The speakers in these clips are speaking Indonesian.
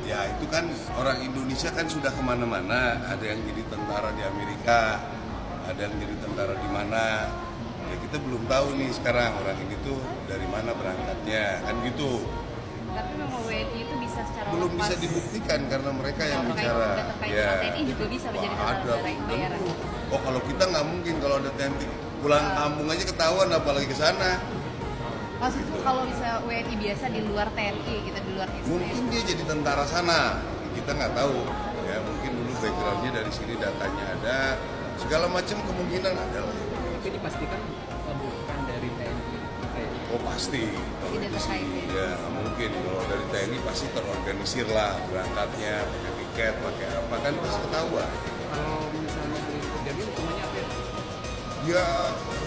Ya itu kan orang Indonesia kan sudah kemana-mana, ada yang jadi tentara di Amerika, ada yang jadi tentara di mana. Ya kita belum tahu nih sekarang orang ini tuh dari mana berangkatnya, kan gitu. Tapi memang WNI itu bisa secara Belum lepas. bisa dibuktikan karena mereka yang Kalau bicara. terkait dengan TNI juga bisa menjadi Wah, tentara ada, bayaran. tentu. Oh kalau kita nggak mungkin kalau ada TNI pulang kampung aja ketahuan apalagi ke sana. Maksudku kalau bisa WNI biasa di luar TNI gitu, di luar Mungkin institusi. dia jadi tentara sana, kita nggak tahu. Ya mungkin dulu backgroundnya dari sini datanya ada, segala macam kemungkinan ada lah. Tapi dipastikan bukan dari TNI. Oh pasti. Kalau Tidak itu sih, terkait ya nggak mungkin. Kalau dari TNI pasti terorganisir lah berangkatnya, pakai tiket, pakai apa kan pasti ketahuan. Kalau misalnya jadi hukumannya apa ya? Ya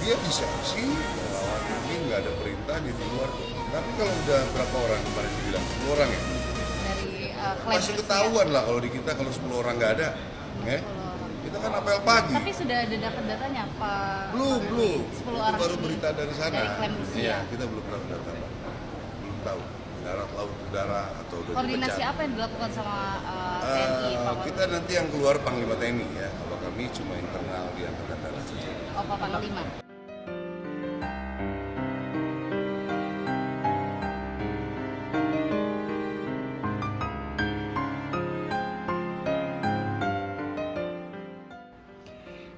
dia bisa sih melawan ini nggak ada perintah di luar. Tapi kalau udah berapa orang kemarin dibilang 10 orang ya? Dari klaim Pasti Rusia. ketahuan lah kalau di kita kalau 10 orang nggak ada. Ya. Kita kan apel pagi. Tapi sudah ada dapat datanya apa? Belum. 10 Itu orang baru ini berita dari sana. Dari klaim Rusia. Iya, kita belum tahu data. Belum tahu. Darat, laut, udara atau udah Koordinasi dipecah. apa yang dilakukan sama TNI? Pak Kita nanti yang keluar Panglima TNI ya. Kalau kami cuma internal di Angkatan Darat saja. Pak Panglima.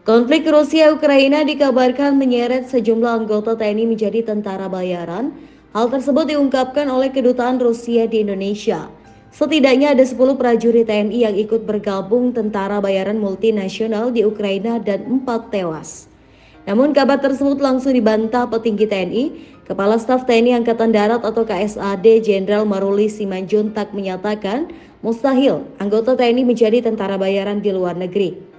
Konflik Rusia-Ukraina dikabarkan menyeret sejumlah anggota TNI menjadi tentara bayaran. Hal tersebut diungkapkan oleh Kedutaan Rusia di Indonesia. Setidaknya ada 10 prajurit TNI yang ikut bergabung tentara bayaran multinasional di Ukraina dan 4 tewas. Namun kabar tersebut langsung dibantah petinggi TNI. Kepala Staf TNI Angkatan Darat atau KSAD Jenderal Maruli Simanjuntak menyatakan mustahil anggota TNI menjadi tentara bayaran di luar negeri.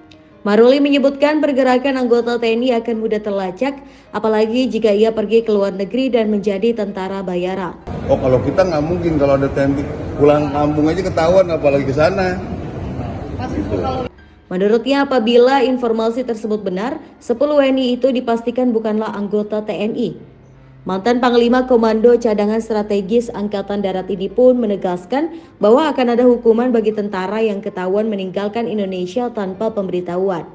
Maruli menyebutkan pergerakan anggota TNI akan mudah terlacak, apalagi jika ia pergi ke luar negeri dan menjadi tentara bayaran. Oh kalau kita nggak mungkin kalau ada TNI pulang kampung aja ketahuan apalagi ke sana. Maksudku kalau Menurutnya apabila informasi tersebut benar, 10 WNI itu dipastikan bukanlah anggota TNI. Mantan Panglima Komando Cadangan Strategis Angkatan Darat ini pun menegaskan bahwa akan ada hukuman bagi tentara yang ketahuan meninggalkan Indonesia tanpa pemberitahuan.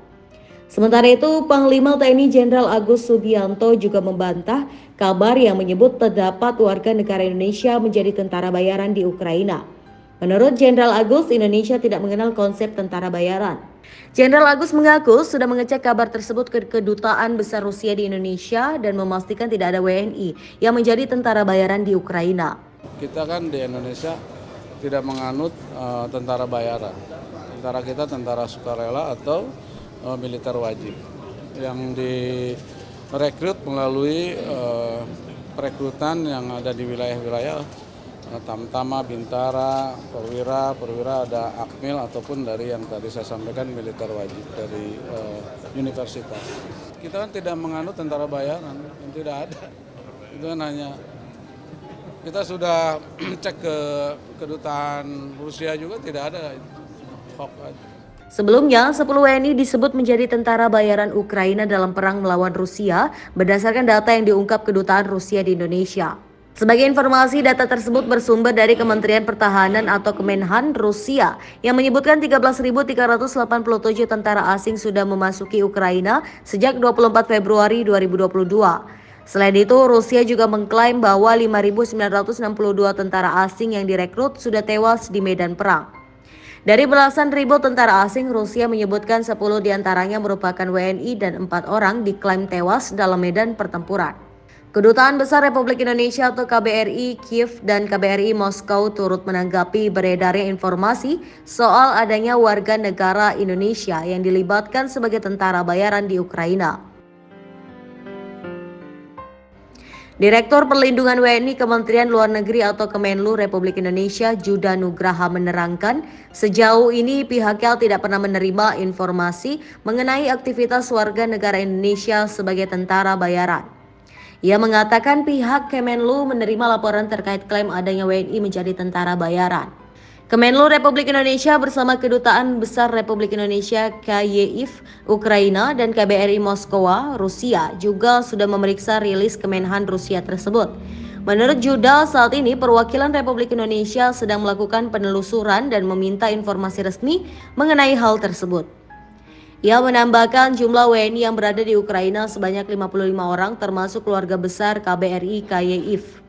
Sementara itu, Panglima TNI Jenderal Agus Subianto juga membantah kabar yang menyebut terdapat warga negara Indonesia menjadi tentara bayaran di Ukraina. Menurut Jenderal Agus, Indonesia tidak mengenal konsep tentara bayaran. Jenderal Agus mengaku sudah mengecek kabar tersebut ke Kedutaan Besar Rusia di Indonesia dan memastikan tidak ada WNI yang menjadi tentara bayaran di Ukraina. Kita kan di Indonesia tidak menganut tentara bayaran. Tentara kita tentara sukarela atau militer wajib yang direkrut melalui perekrutan yang ada di wilayah-wilayah Tamtama, Bintara, Perwira ada Akmil ataupun dari yang tadi saya sampaikan militer wajib dari universitas. Kita kan tidak menganut tentara bayaran, tidak ada. Itu kan hanya kita sudah cek ke kedutaan Rusia juga tidak ada hoax aja. Sebelumnya, 10 WNI disebut menjadi tentara bayaran Ukraina dalam perang melawan Rusia berdasarkan data yang diungkap Kedutaan Rusia di Indonesia. Sebagai informasi, data tersebut bersumber dari Kementerian Pertahanan atau Kemenhan Rusia yang menyebutkan 13.387 tentara asing sudah memasuki Ukraina sejak 24 Februari 2022. Selain itu, Rusia juga mengklaim bahwa 5.962 tentara asing yang direkrut sudah tewas di medan perang. Dari belasan ribu tentara asing, Rusia menyebutkan 10 diantaranya merupakan WNI dan 4 orang diklaim tewas dalam medan pertempuran. Kedutaan Besar Republik Indonesia atau KBRI Kiev dan KBRI Moskow turut menanggapi beredarnya informasi soal adanya warga negara Indonesia yang dilibatkan sebagai tentara bayaran di Ukraina. Direktur Perlindungan WNI Kementerian Luar Negeri atau Kemenlu Republik Indonesia Juda Nugraha menerangkan, sejauh ini pihaknya tidak pernah menerima informasi mengenai aktivitas warga negara Indonesia sebagai tentara bayaran. Ia mengatakan pihak Kemenlu menerima laporan terkait klaim adanya WNI menjadi tentara bayaran. Kemenlu Republik Indonesia bersama Kedutaan Besar Republik Indonesia KYIV Ukraina dan KBRI Moskowa Rusia juga sudah memeriksa rilis Kemenhan Rusia tersebut. Menurut Judal, saat ini perwakilan Republik Indonesia sedang melakukan penelusuran dan meminta informasi resmi mengenai hal tersebut. Ia menambahkan jumlah WNI yang berada di Ukraina sebanyak 55 orang termasuk keluarga besar KBRI Kyiv.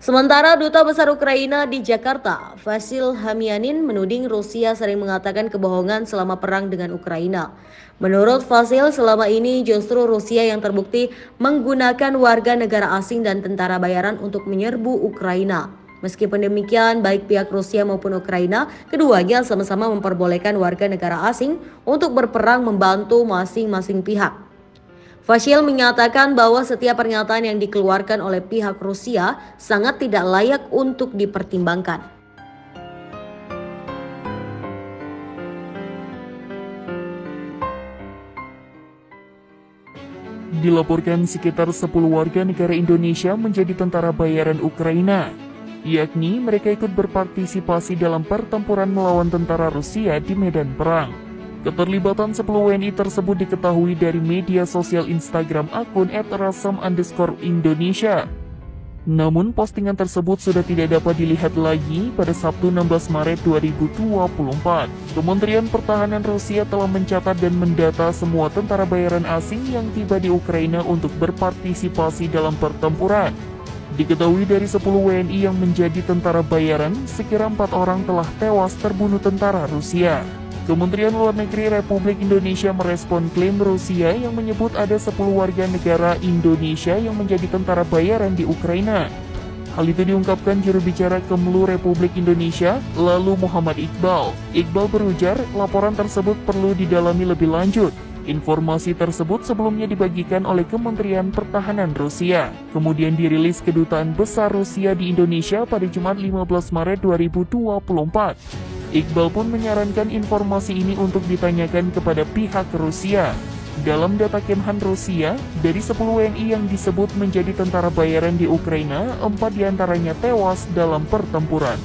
Sementara Duta Besar Ukraina di Jakarta, Vasil Hamianin, menuding Rusia sering mengatakan kebohongan selama perang dengan Ukraina. Menurut Vasil, selama ini justru Rusia yang terbukti menggunakan warga negara asing dan tentara bayaran untuk menyerbu Ukraina. Meskipun demikian, baik pihak Rusia maupun Ukraina, keduanya sama-sama memperbolehkan warga negara asing untuk berperang membantu masing-masing pihak. Vasil menyatakan bahwa setiap pernyataan yang dikeluarkan oleh pihak Rusia sangat tidak layak untuk dipertimbangkan. Dilaporkan sekitar 10 warga negara Indonesia menjadi tentara bayaran Ukraina, yakni mereka ikut berpartisipasi dalam pertempuran melawan tentara Rusia di medan perang. Keterlibatan 10 WNI tersebut diketahui dari media sosial Instagram akun @rasam_Indonesia. Namun postingan tersebut sudah tidak dapat dilihat lagi pada Sabtu 16 Maret 2024. Kementerian Pertahanan Rusia telah mencatat dan mendata semua tentara bayaran asing yang tiba di Ukraina untuk berpartisipasi dalam pertempuran. Diketahui dari 10 WNI yang menjadi tentara bayaran, sekira 4 orang telah tewas terbunuh tentara Rusia. Kementerian Luar Negeri Republik Indonesia merespon klaim Rusia yang menyebut ada 10 warga negara Indonesia yang menjadi tentara bayaran di Ukraina. Hal itu diungkapkan juru bicara Kemlu Republik Indonesia, lalu Muhammad Iqbal. Iqbal berujar, laporan tersebut perlu didalami lebih lanjut. Informasi tersebut sebelumnya dibagikan oleh Kementerian Pertahanan Rusia, kemudian dirilis Kedutaan Besar Rusia di Indonesia pada Jumat 15 Maret 2024. Iqbal pun menyarankan informasi ini untuk ditanyakan kepada pihak Rusia. Dalam data Kemhan Rusia, dari 10 WNI yang disebut menjadi tentara bayaran di Ukraina, 4 diantaranya tewas dalam pertempuran.